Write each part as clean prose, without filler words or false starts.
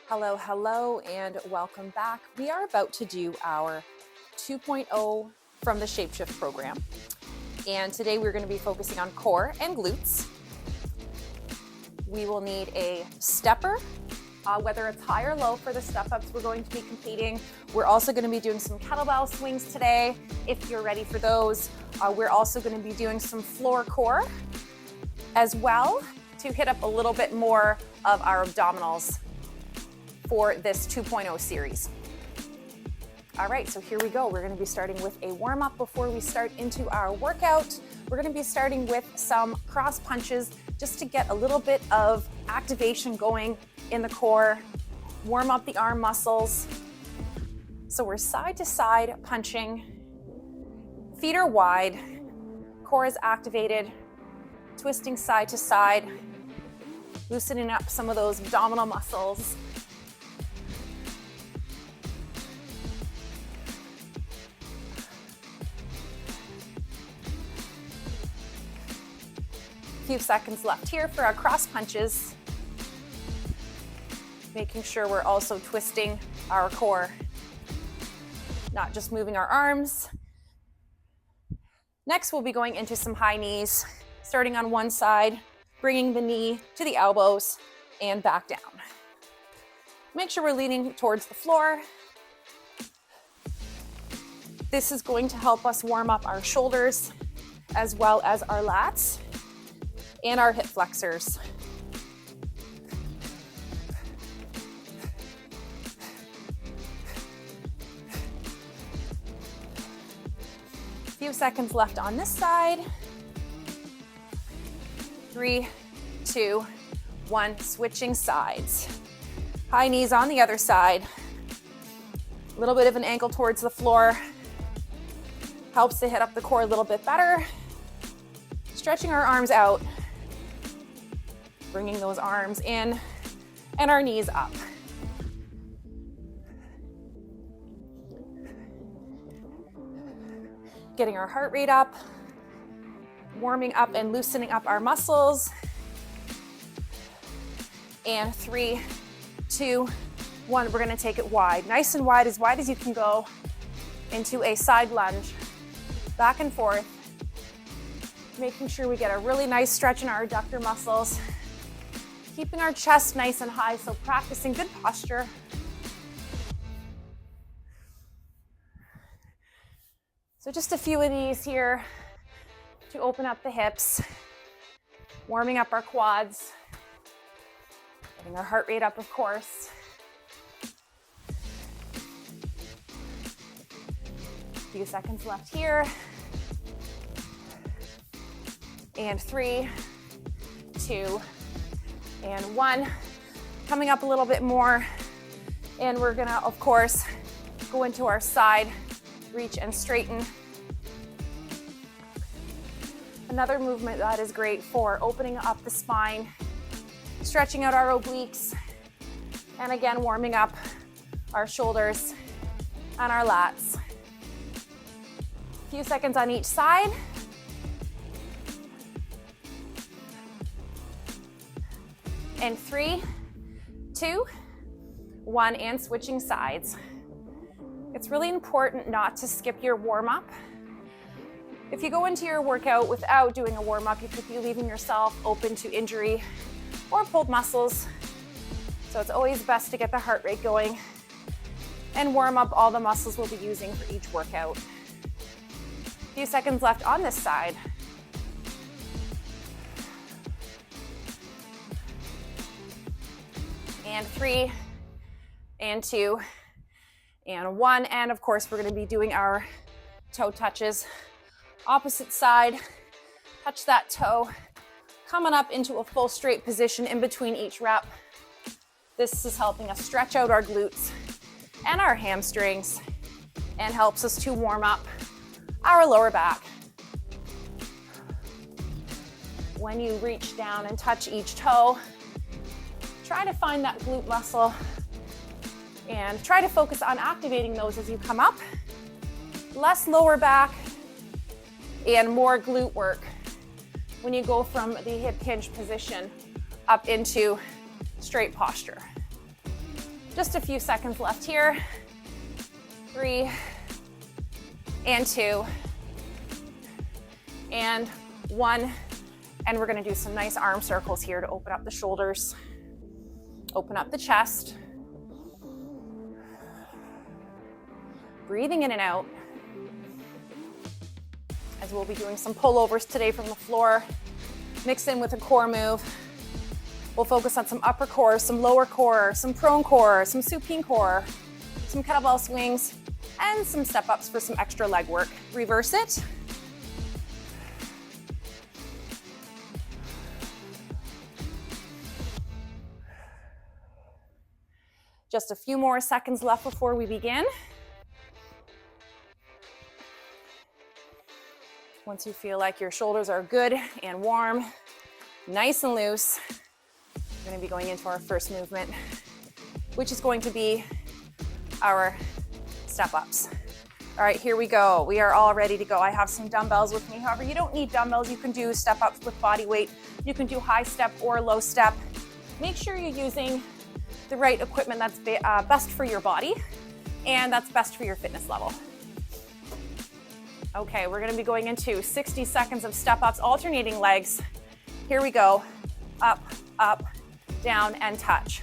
Hello, hello, and welcome back. We are about to do our 2.0 from the Shapeshift program. And today we're going to be focusing on core and glutes. We will need a stepper, whether it's high or low for the step-ups we're going to be completing. We're also going to be doing some kettlebell swings today, if you're ready for those. We're also going to be doing some floor core as well to hit up a little bit more of our abdominals for this 2.0 series. All right, so here we go. We're gonna be starting with a warm-up before we start into our workout. We're gonna be starting with some cross punches just to get a little bit of activation going in the core, warm up the arm muscles. So we're side to side punching, feet are wide, core is activated, twisting side to side, loosening up some of those abdominal muscles. Few seconds left here for our cross punches, making sure we're also twisting our core, not just moving our arms. Next, we'll be going into some high knees, starting on one side, bringing the knee to the elbows and back down. Make sure we're leaning towards the floor. This is going to help us warm up our shoulders as well as our lats and our hip flexors. A few seconds left on this side. 3, 2, 1, switching sides. High knees on the other side. A little bit of an ankle towards the floor. Helps to hit up the core a little bit better. Stretching our arms out. Bringing those arms in and our knees up. Getting our heart rate up, warming up and loosening up our muscles. And 3, 2, 1, we're gonna take it wide. Nice and wide as you can go into a side lunge, back and forth, making sure we get a really nice stretch in our adductor muscles. Keeping our chest nice and high, so practicing good posture. So just a few of these here to open up the hips, warming up our quads, getting our heart rate up, of course. A few seconds left here. And 3, 2, and 1. Coming up a little bit more, and we're gonna, of course, go into our side reach and straighten. Another movement that is great for opening up the spine, stretching out our obliques, and again, warming up our shoulders and our lats. A few seconds on each side. And 3, 2, 1, and switching sides. It's really important not to skip your warm-up. If you go into your workout without doing a warm-up, you could be leaving yourself open to injury or pulled muscles. So it's always best to get the heart rate going and warm up all the muscles we'll be using for each workout. A few seconds left on this side. And 3, and 2, and 1. And of course, we're going to be doing our toe touches. Opposite side, touch that toe, coming up into a full straight position in between each rep. This is helping us stretch out our glutes and our hamstrings and helps us to warm up our lower back. When you reach down and touch each toe, try to find that glute muscle and try to focus on activating those as you come up. Less lower back and more glute work when you go from the hip hinge position up into straight posture. Just a few seconds left here. 3 and 2 and 1. And we're gonna do some nice arm circles here to open up the shoulders, open up the chest. Breathing in and out. As we'll be doing some pullovers today from the floor, mix in with a core move. We'll focus on some upper core, some lower core, some prone core, some supine core, some kettlebell swings, and some step-ups for some extra leg work. Reverse it. Just a few more seconds left before we begin. Once you feel like your shoulders are good and warm, nice and loose, we're going to be going into our first movement, which is going to be our step-ups. All right, here we go. We are all ready to go. I have some dumbbells with me. However, you don't need dumbbells. You can do step-ups with body weight. You can do high step or low step. Make sure you're using the right equipment that's best for your body and that's best for your fitness level. Okay, we're gonna be going into 60 seconds of step-ups, alternating legs. Here we go. Up, up, down, and touch.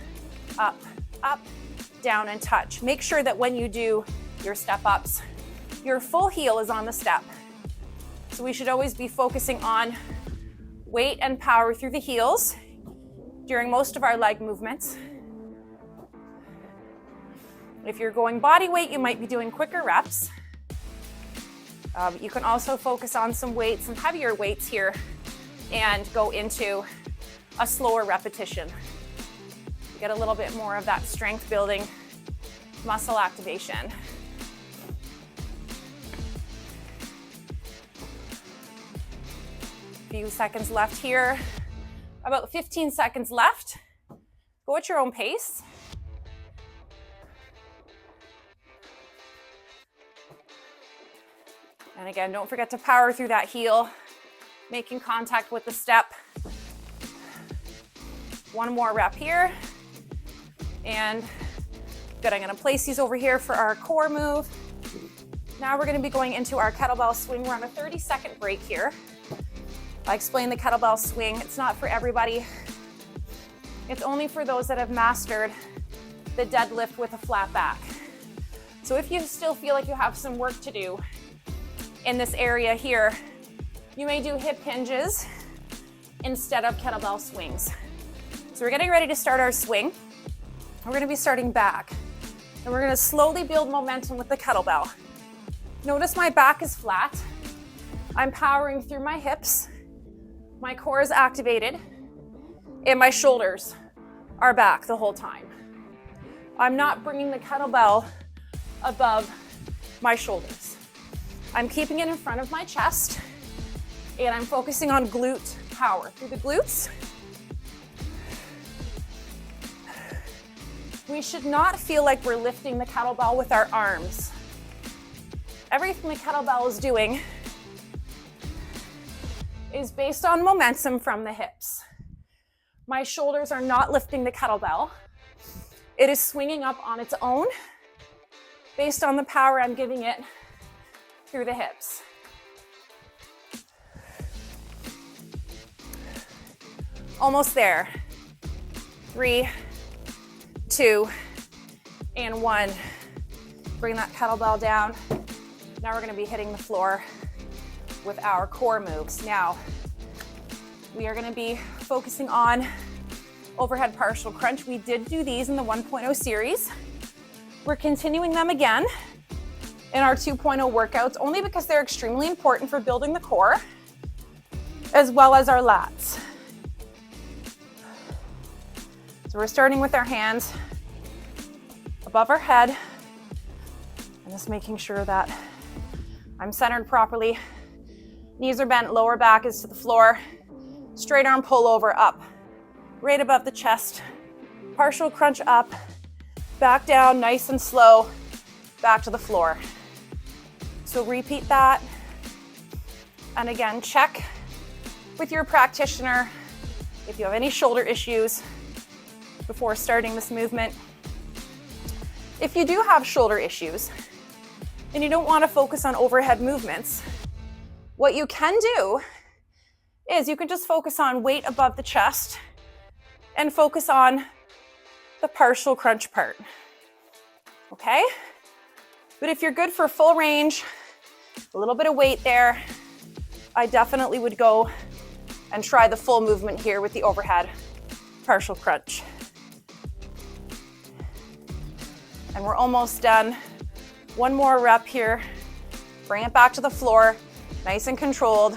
Up, up, down, and touch. Make sure that when you do your step-ups, your full heel is on the step. So we should always be focusing on weight and power through the heels during most of our leg movements. If you're going body weight, you might be doing quicker reps. You can also focus on some weights, some heavier weights here, and go into a slower repetition. Get a little bit more of that strength building, muscle activation. Few seconds left here. About 15 seconds left. Go at your own pace. And again, don't forget to power through that heel, making contact with the step. One more rep here. And good, I'm gonna place these over here for our core move. Now we're gonna be going into our kettlebell swing. We're on a 30-second break here. I explained the kettlebell swing. It's not for everybody. It's only for those that have mastered the deadlift with a flat back. So if you still feel like you have some work to do in this area here, you may do hip hinges instead of kettlebell swings. So we're getting ready to start our swing. We're gonna be starting back, and we're gonna slowly build momentum with the kettlebell. Notice my back is flat. I'm powering through my hips. My core is activated, and my shoulders are back the whole time. I'm not bringing the kettlebell above my shoulders. I'm keeping it in front of my chest, and I'm focusing on glute power through the glutes. We should not feel like we're lifting the kettlebell with our arms. Everything the kettlebell is doing is based on momentum from the hips. My shoulders are not lifting the kettlebell. It is swinging up on its own based on the power I'm giving it through the hips. Almost there. 3, 2, and 1. Bring that kettlebell down. Now we're gonna be hitting the floor with our core moves. Now, we are gonna be focusing on overhead partial crunch. We did do these in the 1.0 series. We're continuing them again in our 2.0 workouts, only because they're extremely important for building the core, as well as our lats. So we're starting with our hands above our head, and just making sure that I'm centered properly. Knees are bent, lower back is to the floor. Straight arm pull over up, right above the chest. Partial crunch up, back down, nice and slow, back to the floor. So repeat that. And again, check with your practitioner if you have any shoulder issues before starting this movement. If you do have shoulder issues and you don't want to focus on overhead movements, what you can do is you can just focus on weight above the chest and focus on the partial crunch part, okay? But if you're good for full range, a little bit of weight there, I definitely would go and try the full movement here with the overhead partial crunch. And we're almost done. One more rep here. Bring it back to the floor, nice and controlled.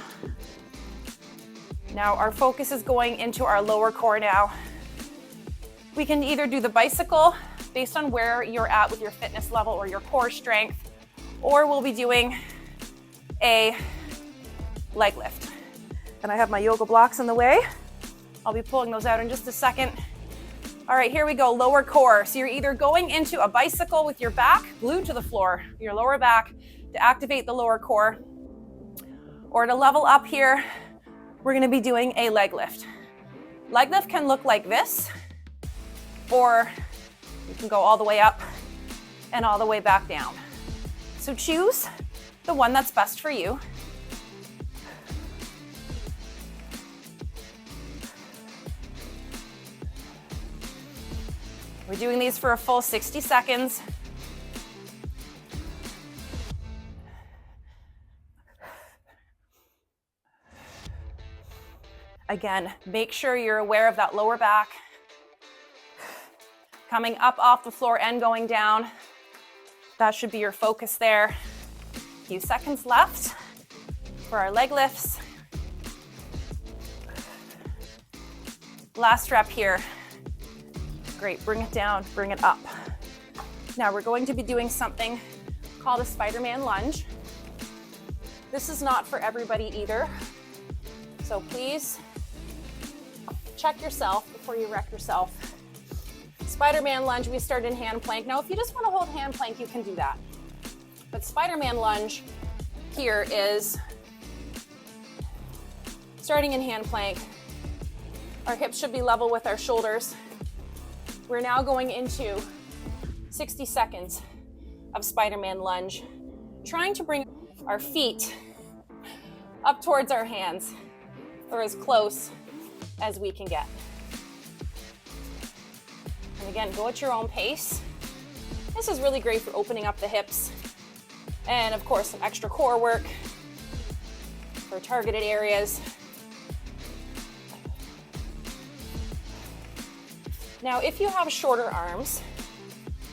Now our focus is going into our lower core now. We can either do the bicycle based on where you're at with your fitness level or your core strength, or we'll be doing a leg lift. And I have my yoga blocks in the way. I'll be pulling those out in just a second. All right, here we go, lower core. So you're either going into a bicycle with your back glued to the floor, your lower back, to activate the lower core, or to level up here, we're gonna be doing a leg lift. Leg lift can look like this, or you can go all the way up and all the way back down. So choose the one that's best for you. We're doing these for a full 60 seconds. Again, make sure you're aware of that lower back. Coming up off the floor and going down. That should be your focus there. A few seconds left for our leg lifts. Last rep here. Great, bring it down, bring it up. Now we're going to be doing something called a Spider-Man lunge. This is not for everybody either. So please check yourself before you wreck yourself. Spider-Man lunge, we start in hand plank. Now if you just want to hold hand plank, you can do that. But Spider-Man lunge here is starting in hand plank. Our hips should be level with our shoulders. We're now going into 60 seconds of Spider-Man lunge, trying to bring our feet up towards our hands, or as close as we can get. And again, go at your own pace. This is really great for opening up the hips, and of course, some extra core work for targeted areas. Now, if you have shorter arms,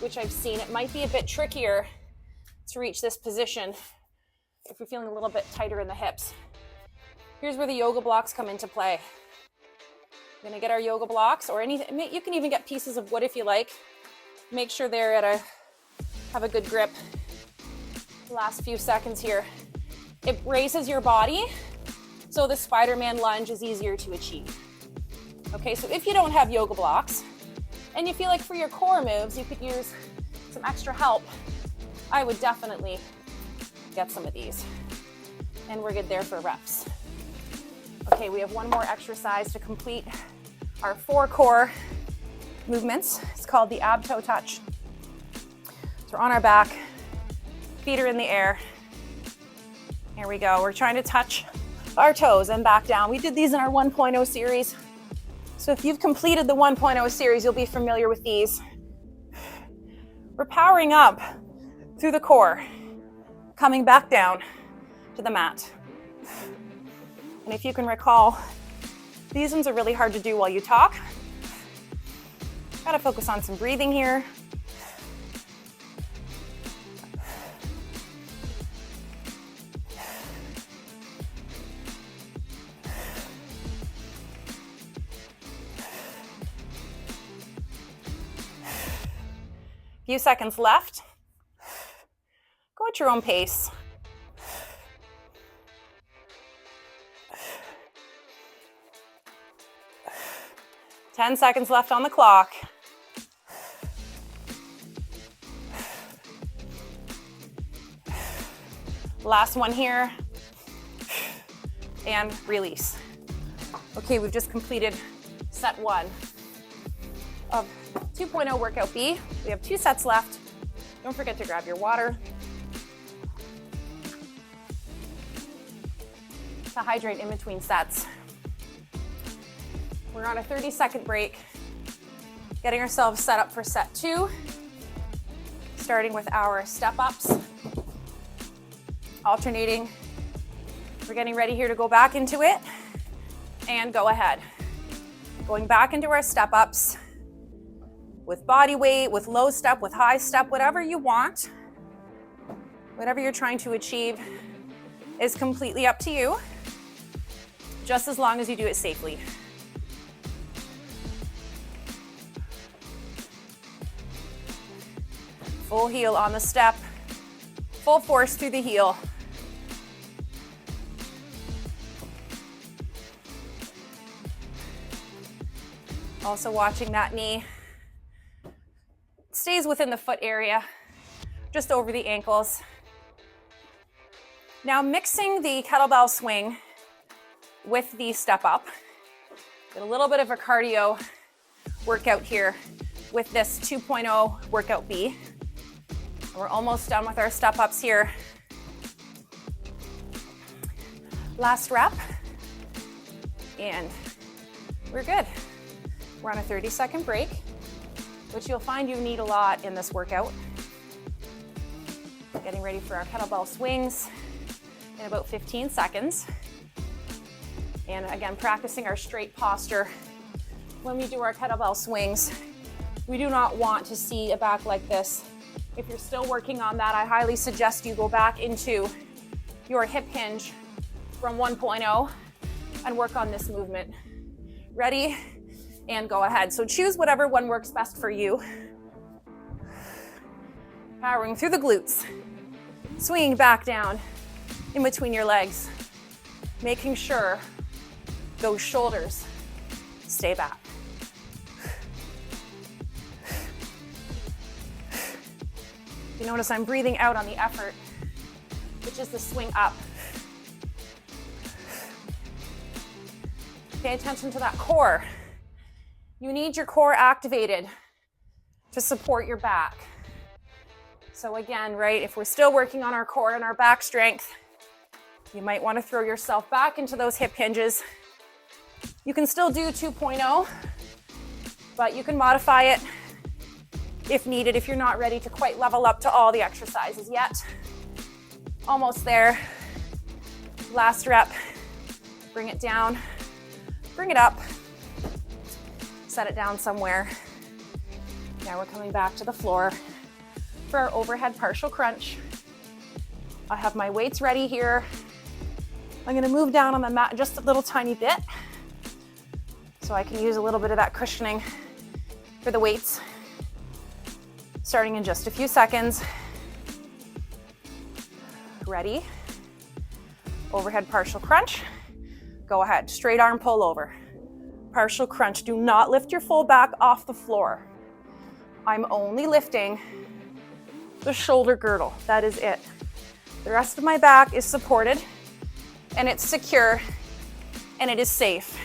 which I've seen, it might be a bit trickier to reach this position if you're feeling a little bit tighter in the hips. Here's where the yoga blocks come into play. We're gonna get our yoga blocks, or anything. You can even get pieces of wood if you like. Make sure they're have a good grip. Last few seconds here. It braces your body, so the Spider-Man lunge is easier to achieve. Okay, so if you don't have yoga blocks, and you feel like for your core moves, you could use some extra help, I would definitely get some of these. And we're good there for reps. Okay, we have one more exercise to complete our 4 core movements. It's called the ab toe touch. So we're on our back, feet are in the air. Here we go, we're trying to touch our toes and back down. We did these in our 1.0 series. So if you've completed the 1.0 series, you'll be familiar with these. We're powering up through the core, coming back down to the mat. And if you can recall, these ones are really hard to do while you talk. Gotta focus on some breathing here. Few seconds left. Go at your own pace. Ten seconds left on the clock. Last one here. And release. Okay, we've just completed set 1 of 2.0 workout B. We have 2 sets left. Don't forget to grab your water to hydrate in between sets. We're on a 30-second break, getting ourselves set up for set 2, starting with our step-ups, alternating. We're getting ready here to go back into it and go ahead. Going back into our step-ups with body weight, with low step, with high step, whatever you want, whatever you're trying to achieve is completely up to you, just as long as you do it safely. Full heel on the step, full force through the heel. Also watching that knee stays within the foot area, just over the ankles. Now mixing the kettlebell swing with the step up. Get a little bit of a cardio workout here with this 2.0 workout B. We're almost done with our step ups here. Last rep, and we're good. We're on a 30-second break, which you'll find you need a lot in this workout. Getting ready for our kettlebell swings in about 15 seconds. And again, practicing our straight posture. When we do our kettlebell swings, we do not want to see a back like this. If you're still working on that, I highly suggest you go back into your hip hinge from 1.0 and work on this movement. Ready? And go ahead. So choose whatever one works best for you. Powering through the glutes. Swinging back down in between your legs. Making sure those shoulders stay back. You notice I'm breathing out on the effort, which is the swing up. Pay attention to that core. You need your core activated to support your back. So again, right, if we're still working on our core and our back strength, you might want to throw yourself back into those hip hinges. You can still do 2.0, but you can modify it if needed, if you're not ready to quite level up to all the exercises yet. Almost there. Last rep. Bring it down, bring it up, set it down somewhere. Now we're coming back to the floor for our overhead partial crunch. I have my weights ready here. I'm gonna move down on the mat just a little tiny bit so I can use a little bit of that cushioning for the weights. Starting in just a few seconds. Ready? Overhead partial crunch. Go ahead, straight arm pull over. Partial crunch, do not lift your full back off the floor. I'm only lifting the shoulder girdle, that is it. The rest of my back is supported and it's secure and it is safe.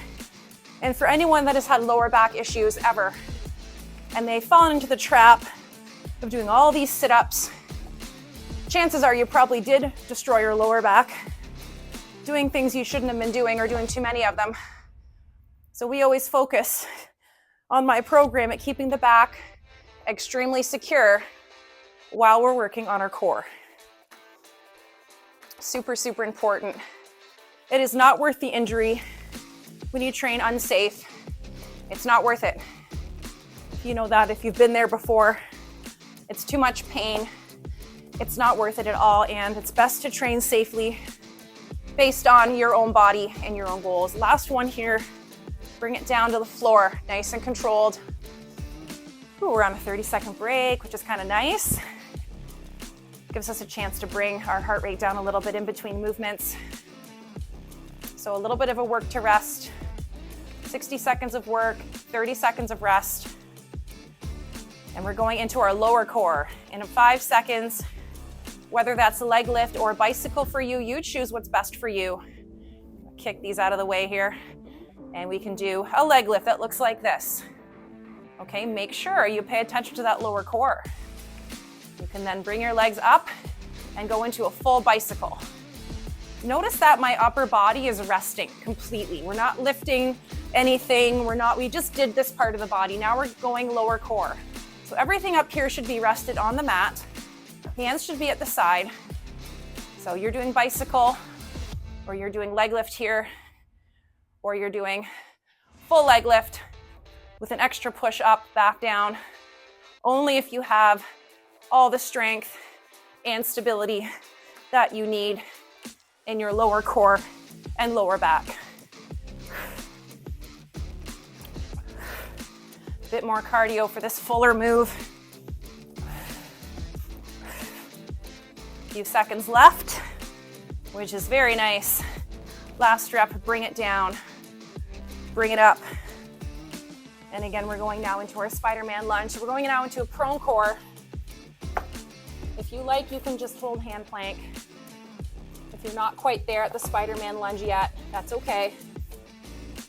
And for anyone that has had lower back issues ever, and they've fallen into the trap of doing all these sit-ups, chances are you probably did destroy your lower back, doing things you shouldn't have been doing or doing too many of them. So we always focus on my program at keeping the back extremely secure while we're working on our core. Super, super important. It is not worth the injury when you train unsafe. It's not worth it. You know that if you've been there before. It's too much pain. It's not worth it at all, and it's best to train safely based on your own body and your own goals. Last one here. Bring it down to the floor, nice and controlled. Ooh, we're on a 30-second break, which is kind of nice. Gives us a chance to bring our heart rate down a little bit in between movements. So a little bit of a work to rest. 60 seconds of work, 30 seconds of rest. And we're going into our lower core. In 5 seconds, whether that's a leg lift or a bicycle for you, you choose what's best for you. Kick these out of the way here. And we can do a leg lift that looks like this. Okay, make sure you pay attention to that lower core. You can then bring your legs up and go into a full bicycle. Notice that my upper body is resting completely. We're not lifting anything. We just did this part of the body. Now we're going lower core. So everything up here should be rested on the mat. Hands should be at the side. So you're doing bicycle, or you're doing leg lift here, or you're doing full leg lift with an extra push up, back down, only if you have all the strength and stability that you need in your lower core and lower back. A bit more cardio for this fuller move. A few seconds left, which is very nice. Last rep, bring it down, bring it up. And again, we're going now into our Spider-Man lunge. So we're going now into a prone core. If you like, you can just hold hand plank. If you're not quite there at the Spider-Man lunge yet, that's okay.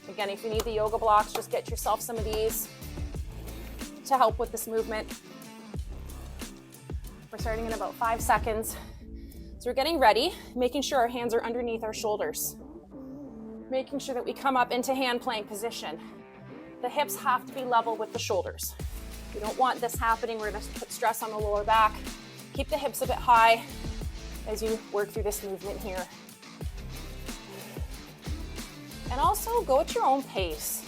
Again, if you need the yoga blocks, just get yourself some of these to help with this movement. We're starting in about 5 seconds. So we're getting ready, making sure our hands are underneath our shoulders. Making sure that we come up into hand plank position. The hips have to be level with the shoulders. We don't want this happening. We're gonna put stress on the lower back. Keep the hips a bit high as you work through this movement here. And also go at your own pace.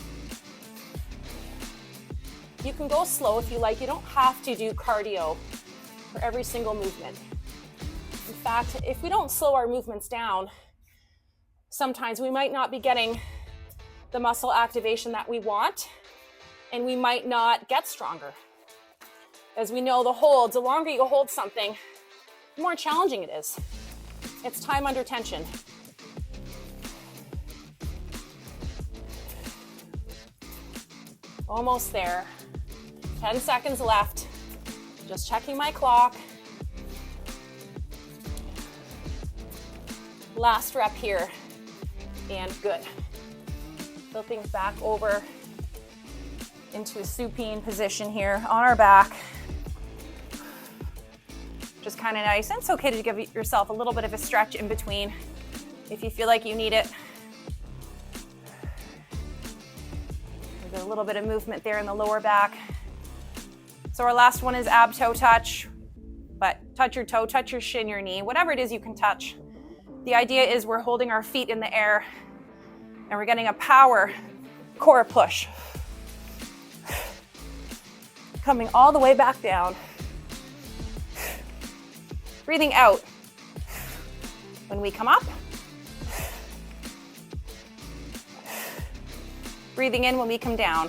You can go slow if you like. You don't have to do cardio for every single movement. In fact, if we don't slow our movements down, sometimes we might not be getting the muscle activation that we want, and we might not get stronger. As we know, the longer you hold something, the more challenging it is. It's time under tension. Almost there. 10 seconds left. Just checking my clock. Last rep here, and good. Flipping back over into a supine position here on our back. Just kind of nice. And it's okay to give yourself a little bit of a stretch in between if you feel like you need it. There's a little bit of movement there in the lower back. So our last one is ab toe touch, but touch your toe, touch your shin, your knee, whatever it is you can touch. The idea is we're holding our feet in the air and we're getting a power core push. Coming all the way back down. Breathing out when we come up. Breathing in when we come down.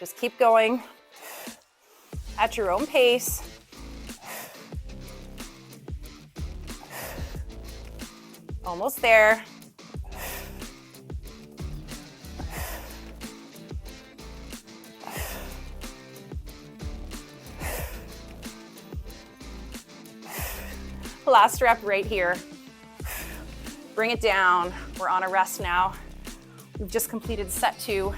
Just keep going at your own pace. Almost there. Last rep right here. Bring it down. We're on a rest now. We've just completed set 2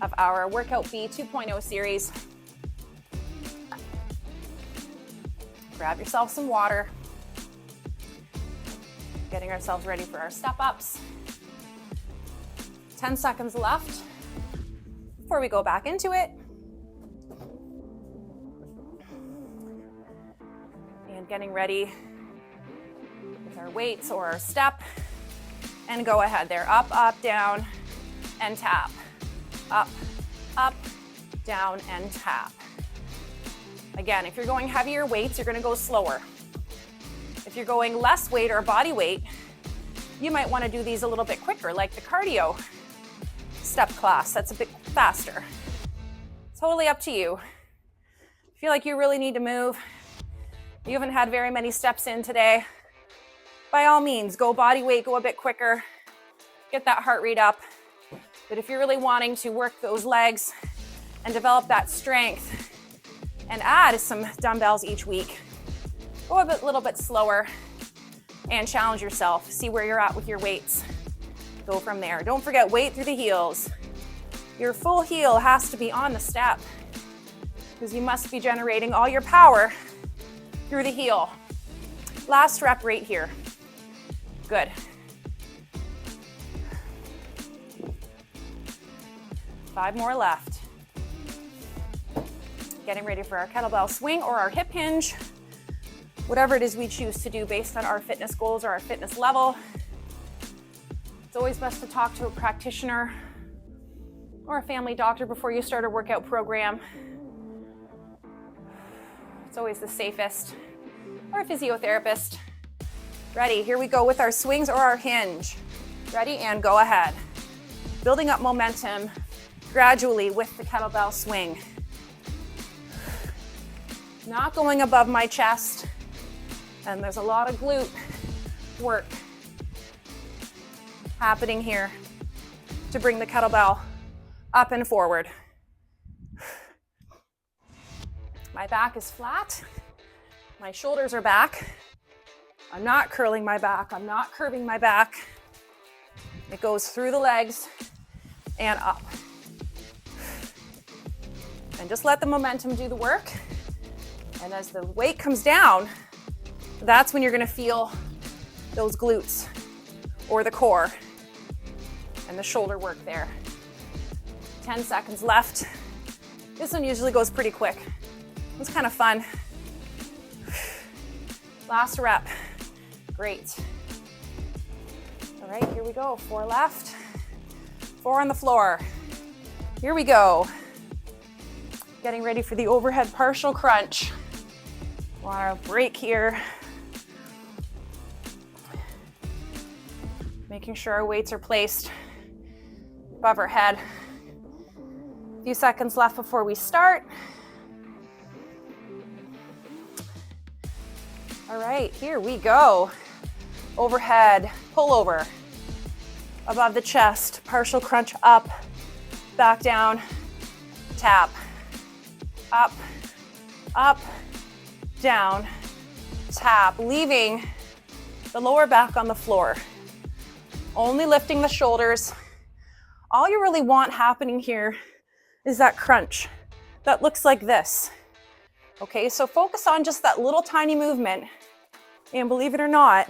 of our Workout B 2.0 series. Grab yourself some water. Getting ourselves ready for our step ups. 10 seconds left before we go back into it. And getting ready with our weights or our step. And go ahead there. Up, up, down, and tap. Up, up, down, and tap. Again, if you're going heavier weights, you're gonna go slower. If you're going less weight or body weight, you might wanna do these a little bit quicker, like the cardio step class, that's a bit faster. Totally up to you. Feel like you really need to move. You haven't had very many steps in today. By all means, go body weight, go a bit quicker, get that heart rate up. But if you're really wanting to work those legs and develop that strength and add some dumbbells each week. Go a little bit slower and challenge yourself. See where you're at with your weights. Go from there. Don't forget, weight through the heels. Your full heel has to be on the step because you must be generating all your power through the heel. Last rep right here. Good. 5 more left. Getting ready for our kettlebell swing or our hip hinge, whatever it is we choose to do based on our fitness goals or our fitness level. It's always best to talk to a practitioner or a family doctor before you start a workout program. It's always the safest, or a physiotherapist. Ready, here we go with our swings or our hinge. Ready, and go ahead. Building up momentum gradually with the kettlebell swing. Not going above my chest, and there's a lot of glute work happening here to bring the kettlebell up and forward. My back is flat, my shoulders are back. I'm not curling my back, I'm not curving my back. It goes through the legs and up. And just let the momentum do the work. And as the weight comes down, that's when you're gonna feel those glutes or the core and the shoulder work there. 10 seconds left. This one usually goes pretty quick. It's kind of fun. Last rep. Great. All right, here we go. 4 left. 4 on the floor. Here we go. Getting ready for the overhead partial crunch. Want to break here. Making sure our weights are placed above our head. A few seconds left before we start. All right, here we go. Overhead, pull over. Above the chest, partial crunch up, back down, tap. Up, up, down, tap, leaving the lower back on the floor. Only lifting the shoulders. All you really want happening here is that crunch that looks like this. Okay, so focus on just that little tiny movement, and believe it or not,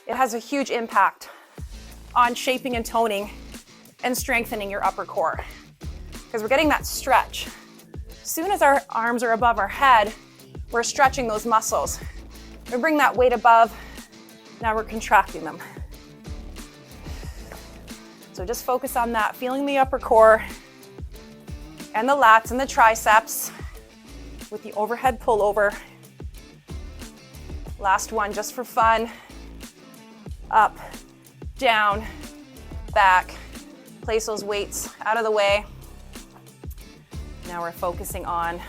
it has a huge impact on shaping and toning and strengthening your upper core, because we're getting that stretch. As soon as our arms are above our head, we're stretching those muscles. We bring that weight above, now we're contracting them. So just focus on that, feeling the upper core and the lats and the triceps with the overhead pullover. Last one just for fun. Up, down, back. Place those weights out of the way. Now we're focusing on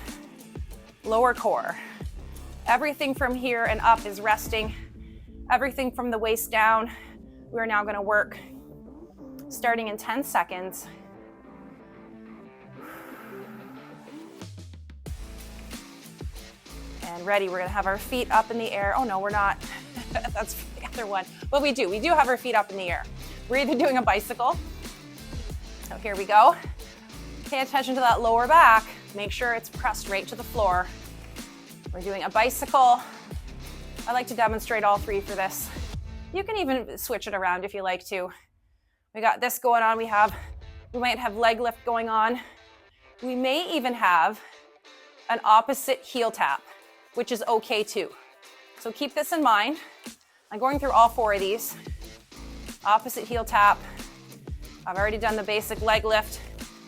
lower core. Everything from here and up is resting. Everything from the waist down, we're now gonna work starting in 10 seconds. And ready, we're gonna have our feet up in the air. Oh no, we're not. That's the other one. But we do have our feet up in the air. We're either doing a bicycle. So here we go. Pay attention to that lower back. Make sure it's pressed right to the floor. We're doing a bicycle. I like to demonstrate all 3 for this. You can even switch it around if you like to. We got this going on. We might have leg lift going on. We may even have an opposite heel tap, which is okay too. So keep this in mind. I'm going through all 4 of these. Opposite heel tap. I've already done the basic leg lift.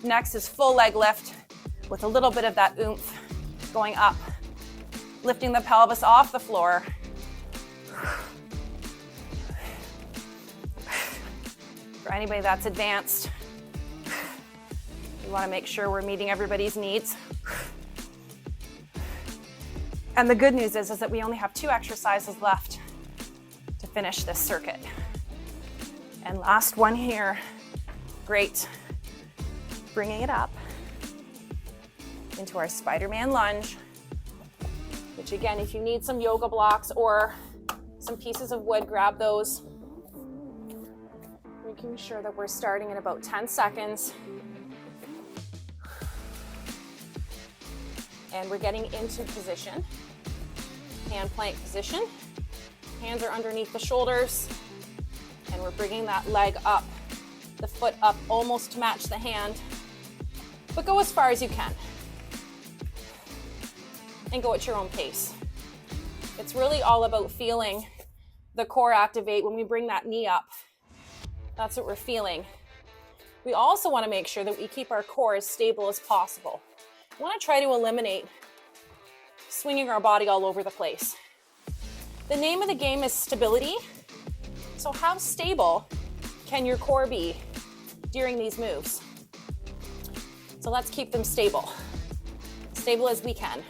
Next is full leg lift with a little bit of that oomph going up. Lifting the pelvis off the floor. For anybody that's advanced, we want to make sure we're meeting everybody's needs. And the good news is that we only have 2 exercises left to finish this circuit. And last one here. Great. Bringing it up. into our Spider-Man lunge, which again, if you need some yoga blocks or some pieces of wood, grab those. Making sure that we're starting in about 10 seconds. And we're getting into position, hand plank position. Hands are underneath the shoulders, and we're bringing that leg up, the foot up almost to match the hand, but go as far as you can. And go at your own pace. It's really all about feeling the core activate when we bring that knee up. That's what we're feeling. We also want to make sure that we keep our core as stable as possible. We want to try to eliminate swinging our body all over the place. The name of the game is stability. So how stable can your core be during these moves? So let's keep them stable. Stable as we can.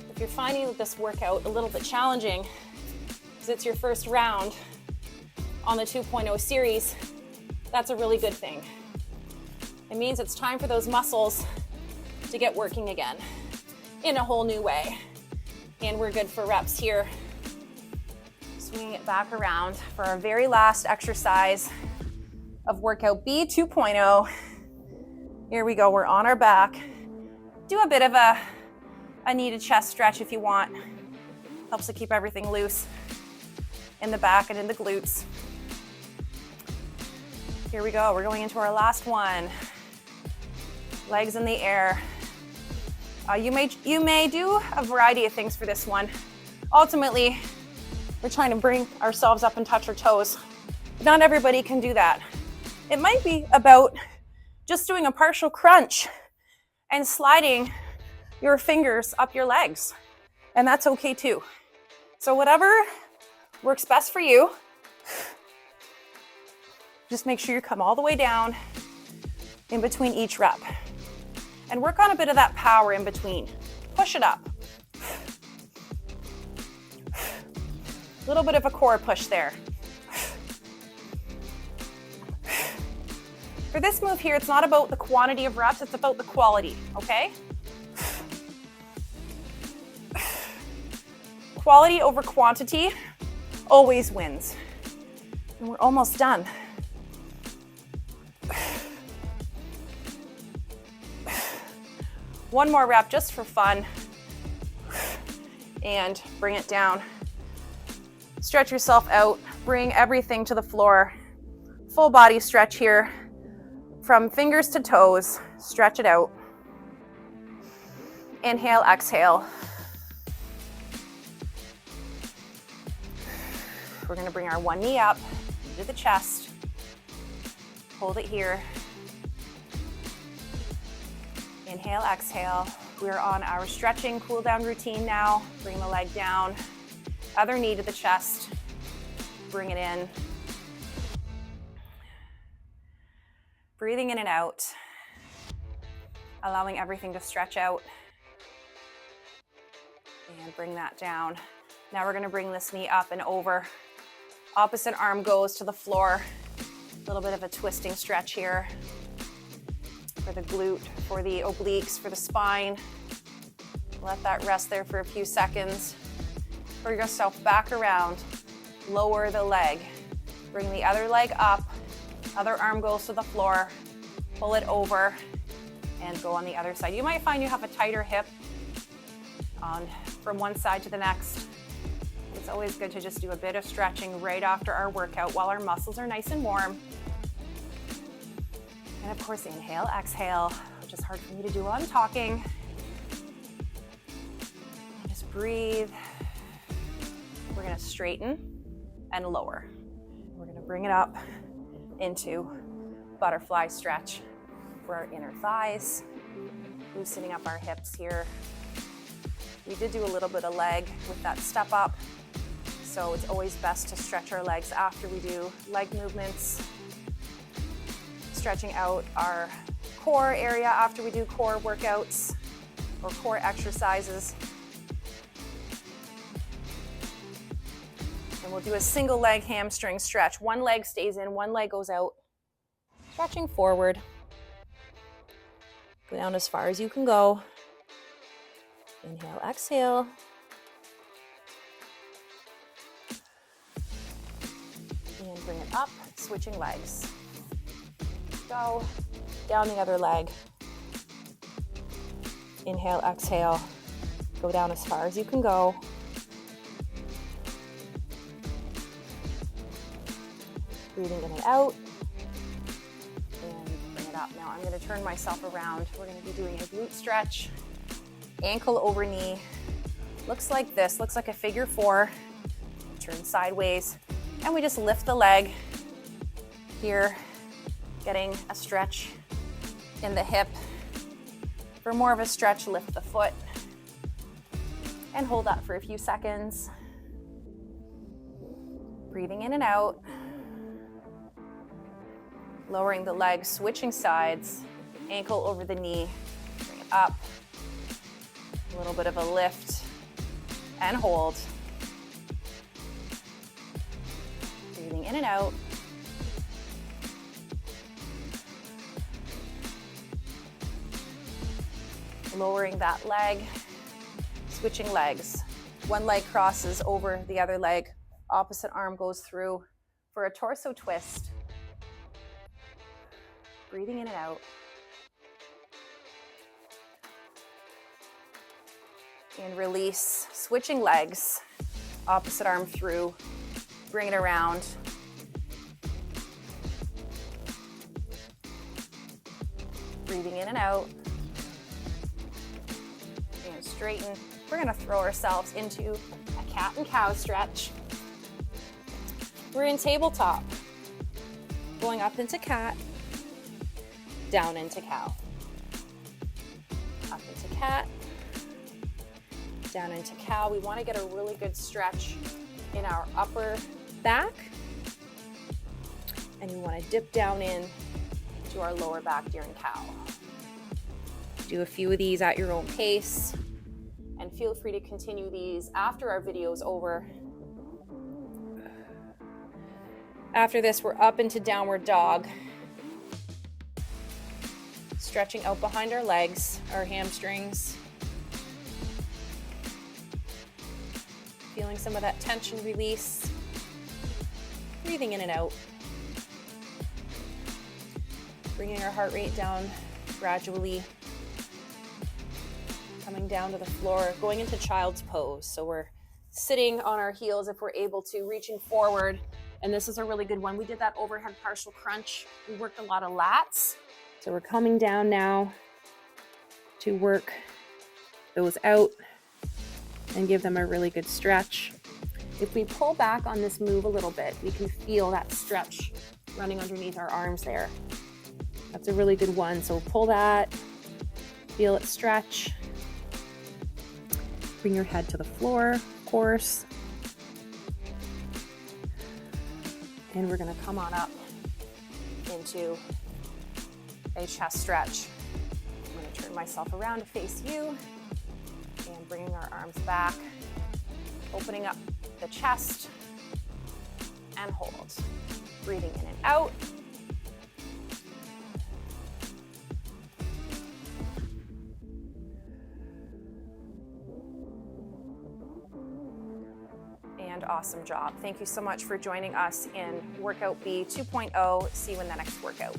If you're finding this workout a little bit challenging because it's your first round on the 2.0 series, that's a really good thing. It means it's time for those muscles to get working again in a whole new way. And we're good for reps here. Swinging it back around for our very last exercise of workout B 2.0. Here we go, we're on our back. Do a bit of a knee to chest stretch if you want. Helps to keep everything loose in the back and in the glutes. Here we go, we're going into our last one. Legs in the air. You may do a variety of things for this one. Ultimately, we're trying to bring ourselves up and touch our toes. But not everybody can do that. It might be about just doing a partial crunch and sliding your fingers up your legs. And that's okay too. So whatever works best for you, just make sure you come all the way down in between each rep. And work on a bit of that power in between. Push it up. A little bit of a core push there. For this move here, it's not about the quantity of reps, it's about the quality, okay? Quality over quantity always wins. And we're almost done. One more rep just for fun. And bring it down. Stretch yourself out. Bring everything to the floor. Full body stretch here. From fingers to toes. Stretch it out. Inhale, exhale. We're gonna bring our one knee up to the chest. Hold it here. Inhale, exhale. We're on our stretching cool down routine now. Bring the leg down. Other knee to the chest. Bring it in. Breathing in and out. Allowing everything to stretch out. And bring that down. Now we're gonna bring this knee up and over. Opposite arm goes to the floor. A little bit of a twisting stretch here. For the glute, for the obliques, for the spine. Let that rest there for a few seconds. Bring yourself back around. Lower the leg. Bring the other leg up. Other arm goes to the floor. Pull it over and go on the other side. You might find you have a tighter hip from one side to the next. It's always good to just do a bit of stretching right after our workout while our muscles are nice and warm. And of course, inhale, exhale, which is hard for me to do while I'm talking. Just breathe. We're gonna straighten and lower. We're gonna bring it up into butterfly stretch for our inner thighs, loosening up our hips here. We did do a little bit of leg with that step up, so it's always best to stretch our legs after we do leg movements. Stretching out our core area after we do core workouts or core exercises. And we'll do a single leg hamstring stretch. One leg stays in, one leg goes out. Stretching forward. Go down as far as you can go. Inhale, exhale. And bring it up, switching legs. Go down the other leg. Inhale, exhale. Go down as far as you can go. Breathing in and out. And bring it up. Now I'm going to turn myself around. We're going to be doing a glute stretch. Ankle over knee. Looks like this. Looks like a figure four. Turn sideways. And we just lift the leg here, getting a stretch in the hip. For more of a stretch, lift the foot and hold that for a few seconds. Breathing in and out. Lowering the leg, switching sides, ankle over the knee, bring it up. A little bit of a lift and hold. Breathing in and out. Lowering that leg, switching legs. One leg crosses over the other leg, opposite arm goes through for a torso twist. Breathing in and out. And release, switching legs, opposite arm through, bring it around. Breathing in and out. And straighten. We're gonna throw ourselves into a cat and cow stretch. We're in tabletop. Going up into cat, down into cow. Up into cat, down into cow. We wanna get a really good stretch in our upper back. And we wanna dip down in to our lower back during cow. Do a few of these at your own pace. And feel free to continue these after our video is over. After this, we're up into downward dog. Stretching out behind our legs, our hamstrings. Feeling some of that tension release. Breathing in and out. Bringing our heart rate down gradually. Coming down to the floor, going into child's pose. So we're sitting on our heels if we're able to, reaching forward. And this is a really good one. We did that overhead partial crunch. We worked a lot of lats. So we're coming down now to work those out and give them a really good stretch. If we pull back on this move a little bit, we can feel that stretch running underneath our arms there. That's a really good one. So pull that, feel it stretch. Bring your head to the floor, of course. And we're gonna come on up into a chest stretch. I'm gonna turn myself around to face you and bringing our arms back, opening up the chest and hold. Breathing in and out. And awesome job. Thank you so much for joining us in Workout B 2.0. See you in the next workout.